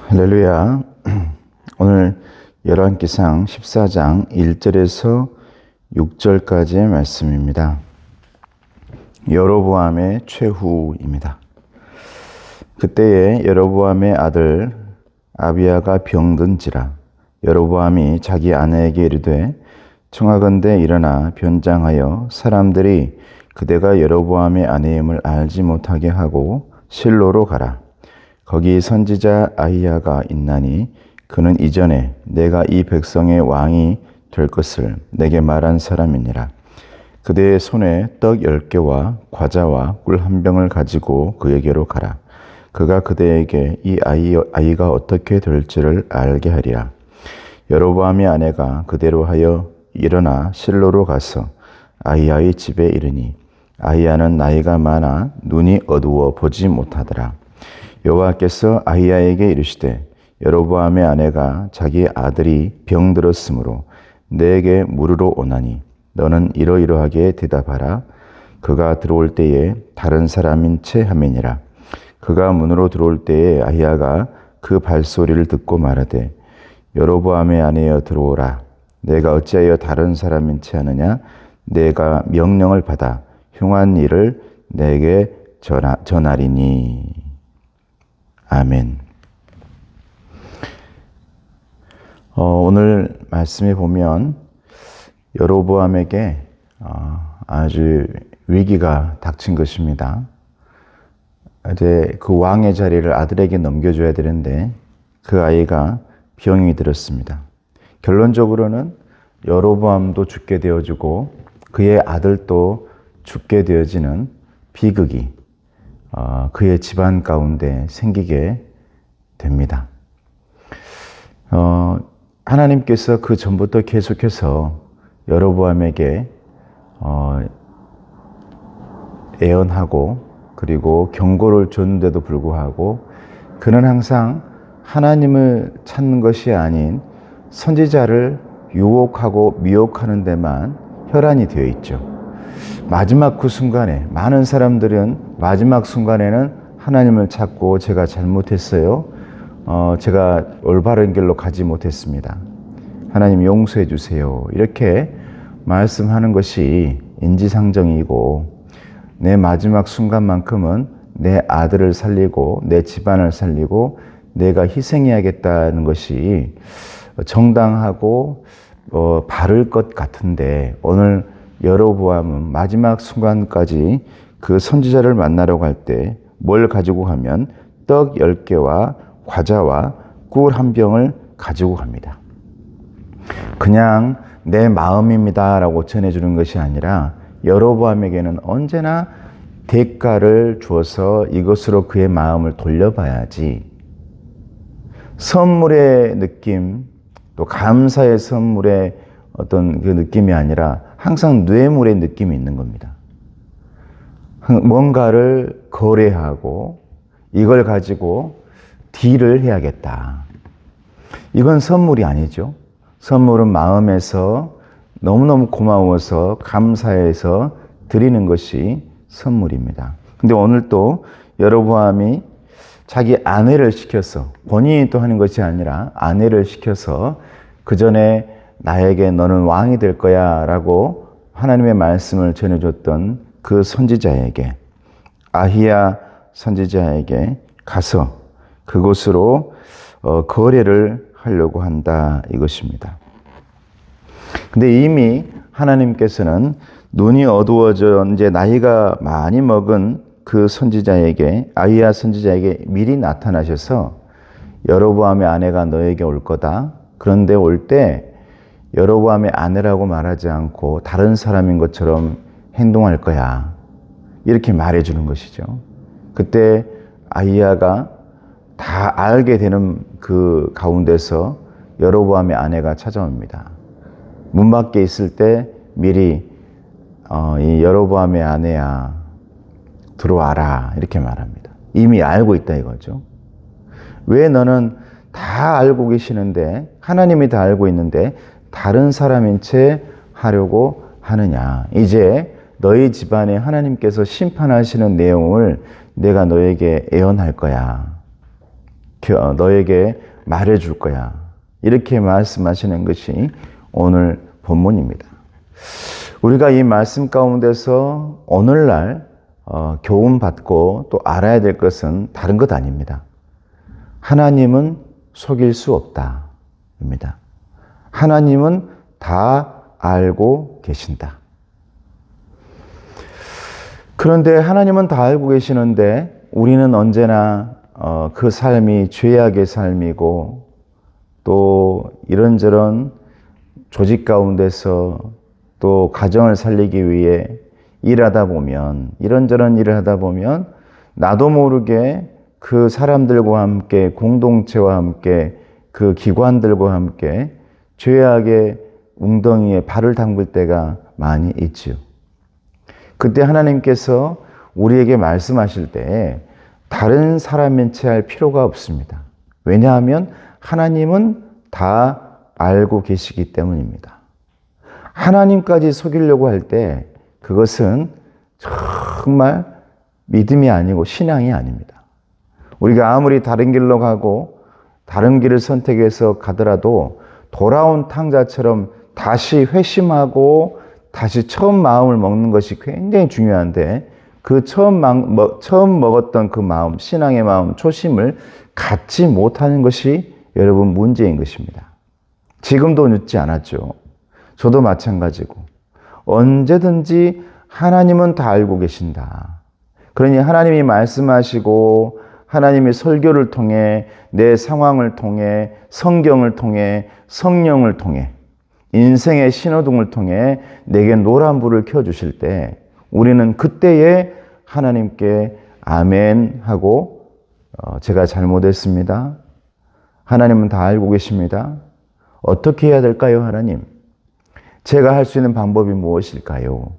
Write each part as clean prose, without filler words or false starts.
할렐루야. 오늘 열왕기상 14장 1절에서 6절까지의 말씀입니다. 여로보암의 최후입니다. 그때에 여로보암의 아들 아비야가 병든지라. 여로보암이 자기 아내에게 이르되 청하건대 일어나 변장하여 사람들이 그대가 여로보암의 아내임을 알지 못하게 하고 실로로 가라. 거기 선지자 아히야가 있나니 그는 이전에 내가 이 백성의 왕이 될 것을 내게 말한 사람이니라. 그대의 손에 떡 10개와 과자와 꿀 한 병을 가지고 그에게로 가라. 그가 그대에게 이 아이가 어떻게 될지를 알게 하리라. 여로보암의 아내가 그대로 하여 일어나 실로로 가서 아히야의 집에 이르니 아히야는 나이가 많아 눈이 어두워 보지 못하더라. 여호와께서 아히야에게 이르시되 여로보암의 아내가 자기 아들이 병들었으므로 내게 물으러 오나니 너는 이러이러하게 대답하라. 그가 들어올 때에 다른 사람인 채 함이니라. 그가 문으로 들어올 때에 아히야가 그 발소리를 듣고 말하되 여로보암의 아내여 들어오라. 내가 어찌하여 다른 사람인 채 하느냐. 내가 명령을 받아 흉한 일을 내게 전하리니. 아멘. 오늘 말씀에 보면 여로보암에게 아주 위기가 닥친 것입니다. 이제 그 왕의 자리를 아들에게 넘겨줘야 되는데 그 아이가 병이 들었습니다. 결론적으로는 여로보암도 죽게 되어지고 그의 아들도 죽게 되어지는 비극이 그의 집안 가운데 생기게 됩니다. 하나님께서 그 전부터 계속해서 여로보암에게 애언하고 그리고 경고를 줬는데도 불구하고 그는 항상 하나님을 찾는 것이 아닌 선지자를 유혹하고 미혹하는 데만 혈안이 되어 있죠. 마지막 그 순간에 많은 사람들은 마지막 순간에는 하나님을 찾고 제가 잘못했어요. 제가 올바른 길로 가지 못했습니다. 하나님 용서해 주세요. 이렇게 말씀하는 것이 인지상정이고 내 마지막 순간만큼은 내 아들을 살리고 내 집안을 살리고 내가 희생해야겠다는 것이 정당하고 바를 것 같은데 오늘 여로보암은 마지막 순간까지 그 선지자를 만나러 갈 때 뭘 가지고 가면 떡 10개와 과자와 꿀 한 병을 가지고 갑니다. 그냥 내 마음입니다 라고 전해주는 것이 아니라 여로보암에게는 언제나 대가를 주어서 이것으로 그의 마음을 돌려봐야지 선물의 느낌 또 감사의 선물의 어떤 그 느낌이 아니라 항상 뇌물의 느낌이 있는 겁니다. 뭔가를 거래하고 이걸 가지고 딜을 해야겠다. 이건 선물이 아니죠. 선물은 마음에서 너무너무 고마워서 감사해서 드리는 것이 선물입니다. 근데 오늘 또 여로보암이 자기 아내를 시켜서 본인이 또 하는 것이 아니라 아내를 시켜서 그 전에 나에게 너는 왕이 될 거야 라고 하나님의 말씀을 전해줬던 그 선지자에게 아히야 선지자에게 가서 그곳으로 거래를 하려고 한다 이것입니다. 근데 이미 하나님께서는 눈이 어두워져 이제 나이가 많이 먹은 그 선지자에게 아히야 선지자에게 미리 나타나셔서 여로보암의 아내가 너에게 올 거다. 그런데 올 때 여로보암의 아내라고 말하지 않고 다른 사람인 것처럼 행동할 거야. 이렇게 말해주는 것이죠. 그때 아히야가 다 알게 되는 그 가운데서 여로보암의 아내가 찾아옵니다. 문 밖에 있을 때 미리 이 여로보암의 아내야 들어와라 이렇게 말합니다. 이미 알고 있다 이거죠. 왜 너는 다 알고 계시는데 하나님이 다 알고 있는데 다른 사람인 채 하려고 하느냐. 이제 너희 집안에 하나님께서 심판하시는 내용을 내가 너에게 애언할 거야. 너에게 말해줄 거야. 이렇게 말씀하시는 것이 오늘 본문입니다. 우리가 이 말씀 가운데서 오늘날 교훈받고 또 알아야 될 것은 다른 것 아닙니다. 하나님은 속일 수 없다. 입니다. 하나님은 다 알고 계신다. 그런데 하나님은 다 알고 계시는데 우리는 언제나 그 삶이 죄악의 삶이고 또 이런저런 조직 가운데서 또 가정을 살리기 위해 일하다 보면 이런저런 일을 하다 보면 나도 모르게 그 사람들과 함께 공동체와 함께 그 기관들과 함께 죄악의 웅덩이에 발을 담글 때가 많이 있지요. 그때 하나님께서 우리에게 말씀하실 때 다른 사람인 채 할 필요가 없습니다. 왜냐하면 하나님은 다 알고 계시기 때문입니다. 하나님까지 속이려고 할 때 그것은 정말 믿음이 아니고 신앙이 아닙니다. 우리가 아무리 다른 길로 가고 다른 길을 선택해서 가더라도 돌아온 탕자처럼 다시 회심하고 다시 처음 마음을 먹는 것이 굉장히 중요한데 그 처음 먹었던 그 마음, 신앙의 마음, 초심을 갖지 못하는 것이 여러분 문제인 것입니다. 지금도 늦지 않았죠. 저도 마찬가지고 언제든지 하나님은 다 알고 계신다. 그러니 하나님이 말씀하시고 하나님의 설교를 통해 내 상황을 통해 성경을 통해 성령을 통해 인생의 신호등을 통해 내게 노란불을 켜주실 때 우리는 그때에 하나님께 아멘 하고 제가 잘못했습니다. 하나님은 다 알고 계십니다. 어떻게 해야 될까요, 하나님? 제가 할 수 있는 방법이 무엇일까요?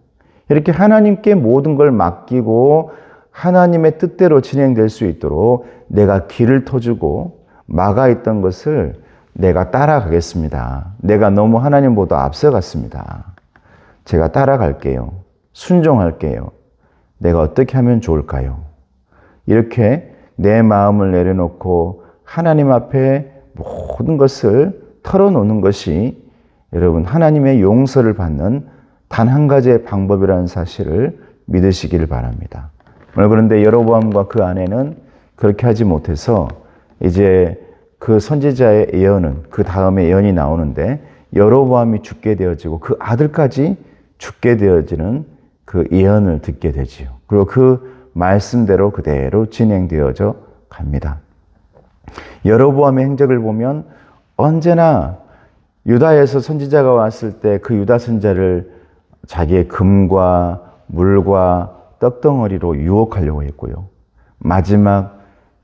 이렇게 하나님께 모든 걸 맡기고 하나님의 뜻대로 진행될 수 있도록 내가 길을 터주고 막아 있던 것을 내가 따라가겠습니다. 내가 너무 하나님보다 앞서갔습니다. 제가 따라갈게요. 순종할게요. 내가 어떻게 하면 좋을까요? 이렇게 내 마음을 내려놓고 하나님 앞에 모든 것을 털어놓는 것이 여러분 하나님의 용서를 받는 단 한 가지의 방법이라는 사실을 믿으시기를 바랍니다. 그런데 여로보암과 그 아내는 그렇게 하지 못해서 이제 그 선지자의 예언은 그 다음에 예언이 나오는데 여로보암이 죽게 되어지고 그 아들까지 죽게 되어지는 그 예언을 듣게 되지요. 그리고 그 말씀대로 그대로 진행되어져 갑니다. 여로보암의 행적을 보면 언제나 유다에서 선지자가 왔을 때 그 유다 선지자를 자기의 금과 물과 떡덩어리로 유혹하려고 했고요.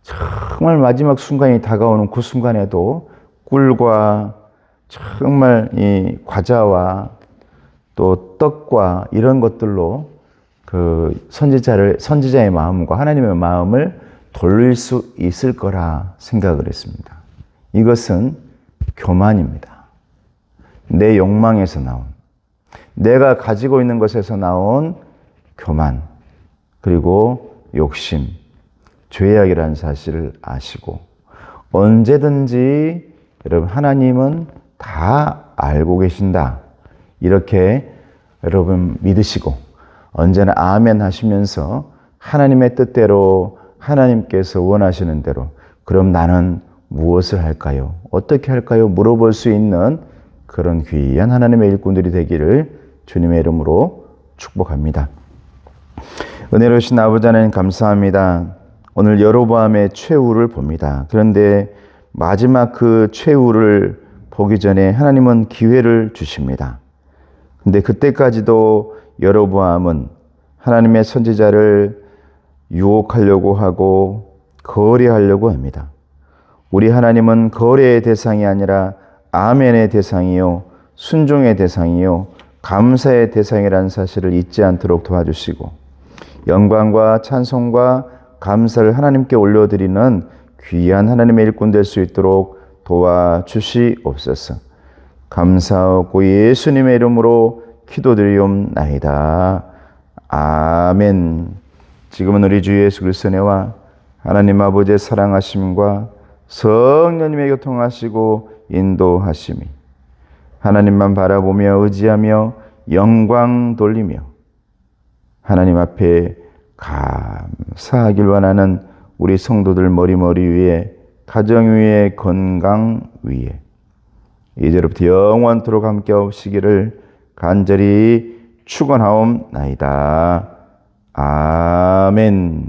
정말 마지막 순간이 다가오는 그 순간에도 꿀과 정말 이 과자와 또 떡과 이런 것들로 그 선지자의 마음과 하나님의 마음을 돌릴 수 있을 거라 생각을 했습니다. 이것은 교만입니다. 내 욕망에서 나온, 내가 가지고 있는 것에서 나온 교만, 그리고 욕심, 죄악이라는 사실을 아시고 언제든지 여러분 하나님은 다 알고 계신다. 이렇게 여러분 믿으시고 언제나 아멘 하시면서 하나님의 뜻대로 하나님께서 원하시는 대로 그럼 나는 무엇을 할까요? 어떻게 할까요? 물어볼 수 있는 그런 귀한 하나님의 일꾼들이 되기를 주님의 이름으로 축복합니다. 은혜로우신 아버지 하나님 감사합니다. 오늘 여로보암의 최후를 봅니다. 그런데 마지막 그 최후를 보기 전에 하나님은 기회를 주십니다. 근데 그때까지도 여로보암은 하나님의 선지자를 유혹하려고 하고 거래하려고 합니다. 우리 하나님은 거래의 대상이 아니라 아멘의 대상이요, 순종의 대상이요, 감사의 대상이라는 사실을 잊지 않도록 도와주시고 영광과 찬송과 감사를 하나님께 올려드리는 귀한 하나님의 일꾼 될 수 있도록 도와주시옵소서. 감사하고 예수님의 이름으로 기도드리옵나이다. 아멘. 지금은 우리 주 예수 그리스도의 은혜와 하나님 아버지의 사랑하심과 성령님의 교통하시고 인도하심이 하나님만 바라보며 의지하며 영광 돌리며 하나님 앞에 감사하길 원하는 우리 성도들 머리머리 위에 가정 위에 건강 위에 이제부터 영원토록 함께 하시기를 간절히 축원하옵나이다. 아멘.